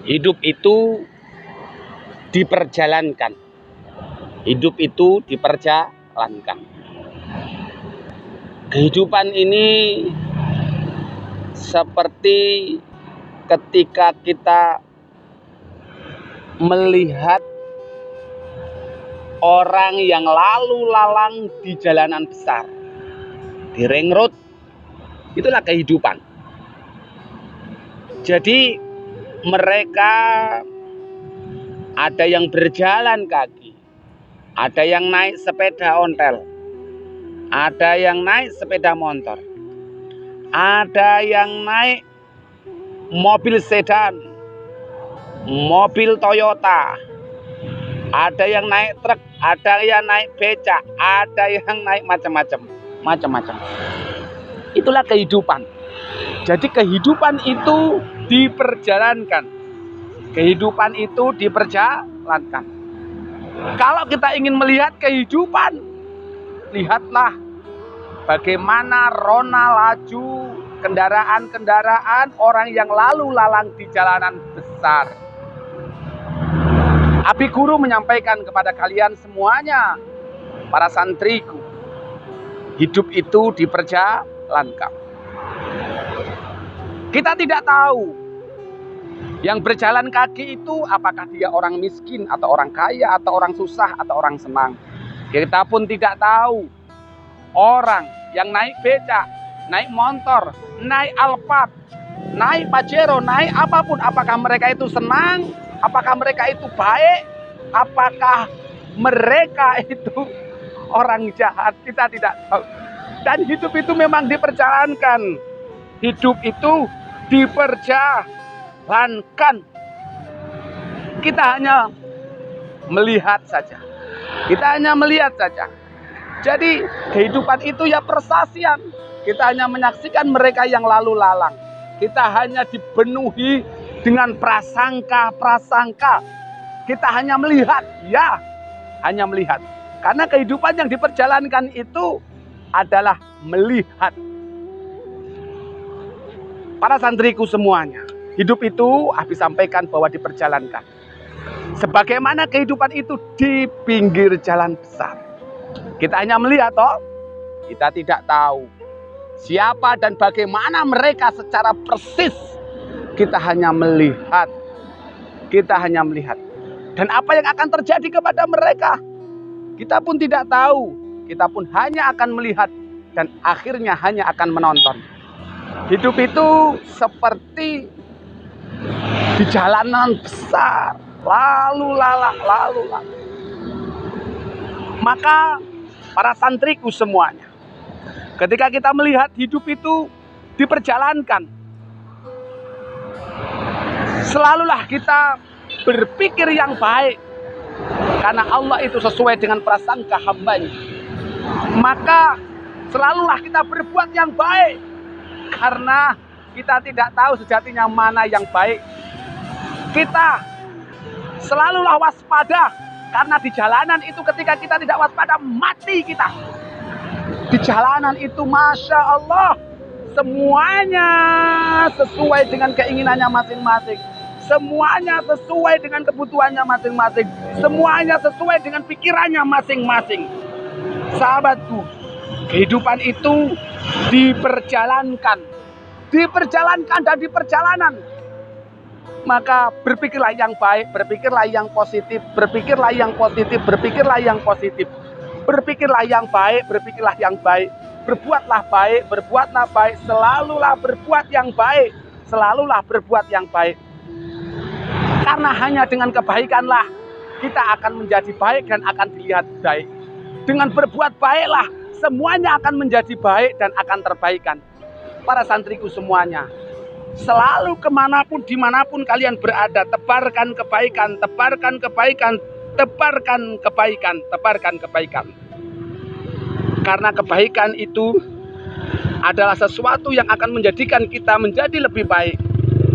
Hidup itu diperjalankan. Hidup itu diperjalankan. Kehidupan ini seperti ketika kita melihat orang yang lalu lalang di jalanan besar, di ring road. Itulah kehidupan. Jadi mereka ada yang berjalan kaki, ada yang naik sepeda ontel, ada yang naik sepeda motor, ada yang naik mobil sedan, mobil Toyota, ada yang naik truk, ada yang naik becak, ada yang naik macam-macam. Itulah kehidupan. Jadi kehidupan itu diperjalankan. Kehidupan itu diperjalankan. Kalau kita ingin melihat kehidupan, lihatlah bagaimana rona laju kendaraan-kendaraan orang yang lalu lalang di jalanan besar. Abi Guru menyampaikan kepada kalian semuanya, para santriku, hidup itu diperjalankan. Kita tidak tahu yang berjalan kaki itu apakah dia orang miskin atau orang kaya atau orang susah atau orang senang. Kita pun tidak tahu orang yang naik becak, naik motor, naik Alphard, naik Pajero, naik apapun, apakah mereka itu senang, apakah mereka itu baik, apakah mereka itu orang jahat, kita tidak tahu. Dan hidup itu memang diperjalankan. Hidup itu diperjalankan. Kita hanya melihat saja. Kita hanya melihat saja. Jadi kehidupan itu ya persaksian. Kita hanya menyaksikan mereka yang lalu lalang. Kita hanya dipenuhi dengan prasangka-prasangka. Kita hanya melihat, ya, hanya melihat. Karena kehidupan yang diperjalankan itu adalah melihat. Para santriku semuanya, hidup itu Abi sampaikan bahwa diperjalankan. Sebagaimana kehidupan itu di pinggir jalan besar. Kita hanya melihat, toh. Kita tidak tahu siapa dan bagaimana mereka secara persis. Kita hanya melihat. Kita hanya melihat. Dan apa yang akan terjadi kepada mereka, kita pun tidak tahu. Kita pun hanya akan melihat dan akhirnya hanya akan menonton. Hidup itu seperti di jalanan besar, lalu lalang. Maka para santriku semuanya, ketika kita melihat hidup itu diperjalankan, selalulah kita berpikir yang baik. Karena Allah itu sesuai dengan prasangka hambanya. Maka selalulah kita berbuat yang baik. Karena kita tidak tahu sejatinya mana yang baik. Kita selalulah waspada. Karena di jalanan itu ketika kita tidak waspada, mati kita. Di jalanan itu Masya Allah, semuanya sesuai dengan keinginannya masing-masing. Semuanya sesuai dengan kebutuhannya masing-masing. Semuanya sesuai dengan pikirannya masing-masing. Sahabatku, kehidupan itu diperjalankan. Diperjalankan dan di perjalanan. Maka berpikirlah yang baik, berpikirlah yang positif, berpikirlah yang positif, berpikirlah yang positif. Berpikirlah yang baik, berpikirlah yang baik. Berbuatlah baik, berbuatlah baik. Selalulah berbuat yang baik. Selalulah berbuat yang baik. Karena hanya dengan kebaikanlah kita akan menjadi baik dan akan dilihat baik. Dengan berbuat baiklah semuanya akan menjadi baik dan akan terbaikan. Para santriku semuanya, selalu kemanapun dimanapun kalian berada, tebarkan kebaikan, tebarkan kebaikan, tebarkan kebaikan, tebarkan kebaikan. Karena kebaikan itu adalah sesuatu yang akan menjadikan kita menjadi lebih baik.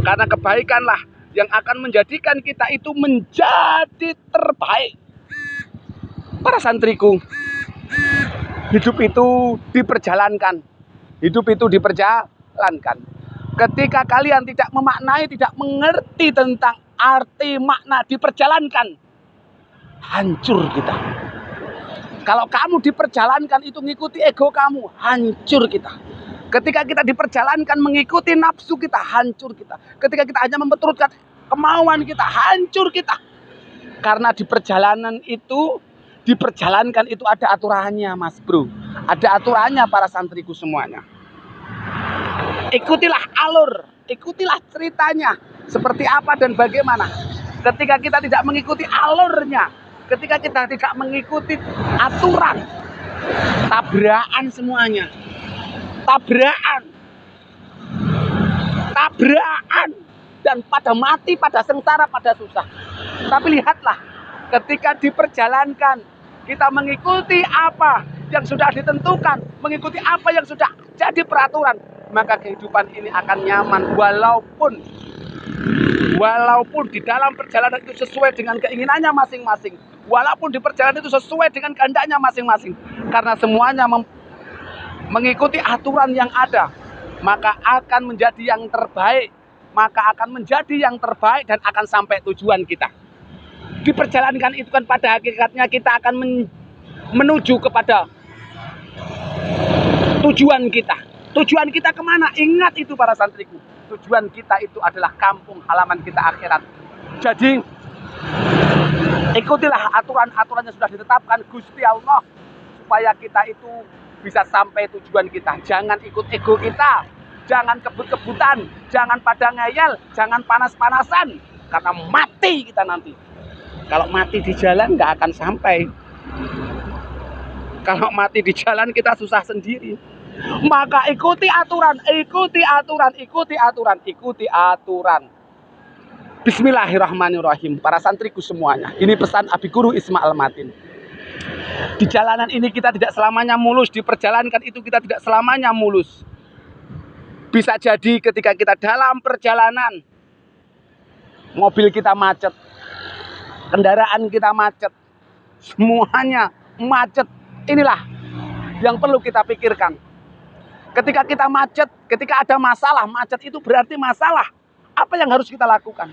Karena kebaikanlah yang akan menjadikan kita itu menjadi terbaik. Para santriku, hidup itu diperjalankan. Hidup itu diperjalankan. Ketika kalian tidak memaknai, tidak mengerti tentang arti makna diperjalankan, hancur kita. Kalau kamu diperjalankan itu ngikuti ego kamu, hancur kita. Ketika kita diperjalankan mengikuti nafsu kita, hancur kita. Ketika kita hanya memperturutkan kemauan kita, hancur kita. Karena di perjalanan itu, diperjalankan itu ada aturannya, Mas Bro. Ada aturannya para santriku semuanya. Ikutilah alur, ikutilah ceritanya, seperti apa dan bagaimana. Ketika kita tidak mengikuti alurnya, ketika kita tidak mengikuti aturan, tabrakan semuanya. Tabrakan, dan pada mati, pada sengsara, pada susah. Tapi lihatlah, ketika diperjalankan, kita mengikuti apa yang sudah ditentukan, mengikuti apa yang sudah jadi peraturan, maka kehidupan ini akan nyaman. Walaupun di dalam perjalanan itu sesuai dengan keinginannya masing-masing, walaupun di perjalanan itu sesuai dengan kehendaknya masing-masing, karena semuanya mengikuti aturan yang ada, maka akan menjadi yang terbaik, dan akan sampai tujuan kita. Diperjalankan itu kan pada hakikatnya kita akan menuju kepada tujuan kita. Tujuan kita kemana? Ingat itu para santriku. Tujuan kita itu adalah kampung halaman kita akhirat. Jadi ikutilah aturan-aturan yang sudah ditetapkan Gusti Allah, supaya kita itu bisa sampai tujuan kita. Jangan ikut ego kita, jangan kebut-kebutan, jangan pada ngeyel, jangan panas-panasan, karena mati kita nanti. Kalau mati di jalan nggak akan sampai. Kalau mati di jalan kita susah sendiri. Maka ikuti aturan. Bismillahirrahmanirrahim. Para santriku semuanya, ini pesan Abi Guru Ismail Matin. Di jalanan ini kita tidak selamanya mulus, diperjalankan itu kita tidak selamanya mulus. Bisa jadi ketika kita dalam perjalanan, mobil kita macet, kendaraan kita macet, semuanya macet. Inilah yang perlu kita pikirkan. Ketika kita macet, ketika ada masalah, macet itu berarti masalah. Apa yang harus kita lakukan?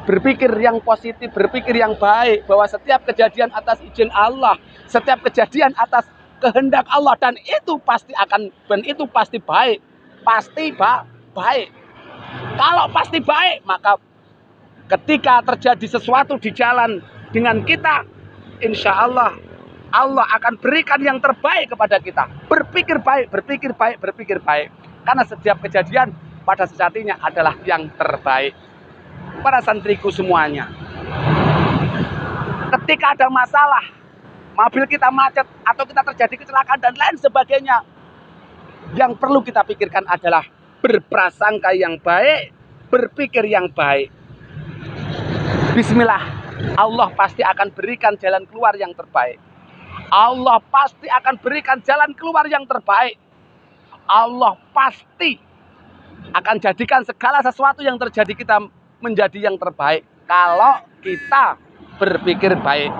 Berpikir yang positif, berpikir yang baik, bahwa setiap kejadian atas izin Allah, setiap kejadian atas kehendak Allah, dan itu pasti baik, baik. Kalau pasti baik, maka ketika terjadi sesuatu di jalan dengan kita, insya Allah akan berikan yang terbaik kepada kita. Berpikir baik. Karena setiap kejadian pada sejatinya adalah yang terbaik. Para santriku semuanya, ketika ada masalah, mobil kita macet, atau kita terjadi kecelakaan dan lain sebagainya, yang perlu kita pikirkan adalah berprasangka yang baik, berpikir yang baik. Bismillah, Allah pasti akan berikan jalan keluar yang terbaik. Allah pasti akan berikan jalan keluar yang terbaik. Allah pasti akan jadikan segala sesuatu yang terjadi kita menjadi yang terbaik kalau kita berpikir baik.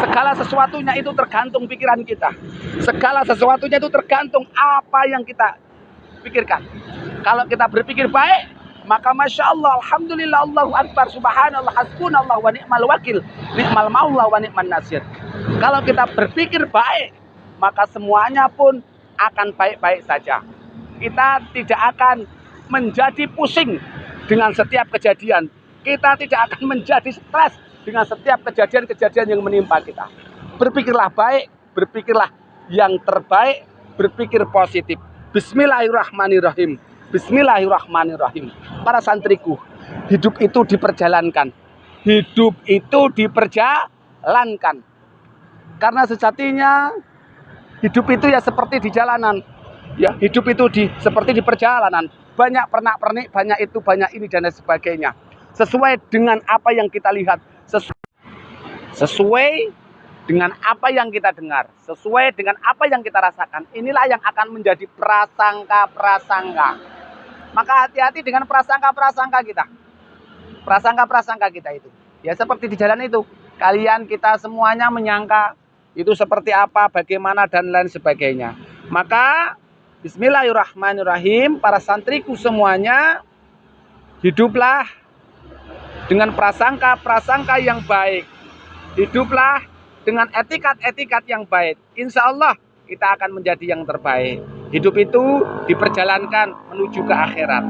Segala sesuatunya itu tergantung pikiran kita. Segala sesuatunya itu tergantung apa yang kita pikirkan. Kalau kita berpikir baik, maka Masya Allah, Alhamdulillah, Allahu Akbar, Subhanallah, Hasbunallah, wa ni'mal wakil, ni'mal maula, wa ni'man nasir. Kalau kita berpikir baik, maka semuanya pun akan baik-baik saja. Kita tidak akan menjadi pusing dengan setiap kejadian. Kita tidak akan menjadi stres dengan setiap kejadian-kejadian yang menimpa kita. Berpikirlah baik, berpikirlah yang terbaik, berpikir positif. Bismillahirrahmanirrahim. Bismillahirrahmanirrahim. Para santriku, hidup itu diperjalankan. Hidup itu diperjalankan. Karena sejatinya hidup itu ya seperti di jalanan. Ya, hidup itu seperti di perjalanan. Banyak pernak-pernik, banyak itu, banyak ini, dan sebagainya. Sesuai dengan apa yang kita lihat, sesuai dengan apa yang kita dengar, sesuai dengan apa yang kita rasakan. Inilah yang akan menjadi prasangka-prasangka. Maka hati-hati dengan prasangka-prasangka kita. Prasangka-prasangka kita itu. Ya seperti di jalan itu. Kalian kita semuanya menyangka itu seperti apa, bagaimana, dan lain sebagainya. Maka Bismillahirrahmanirrahim, para santriku semuanya, hiduplah dengan prasangka-prasangka yang baik. Hiduplah dengan etikat-etikat yang baik. Insya Allah kita akan menjadi yang terbaik. Hidup itu diperjalankan menuju ke akhirat.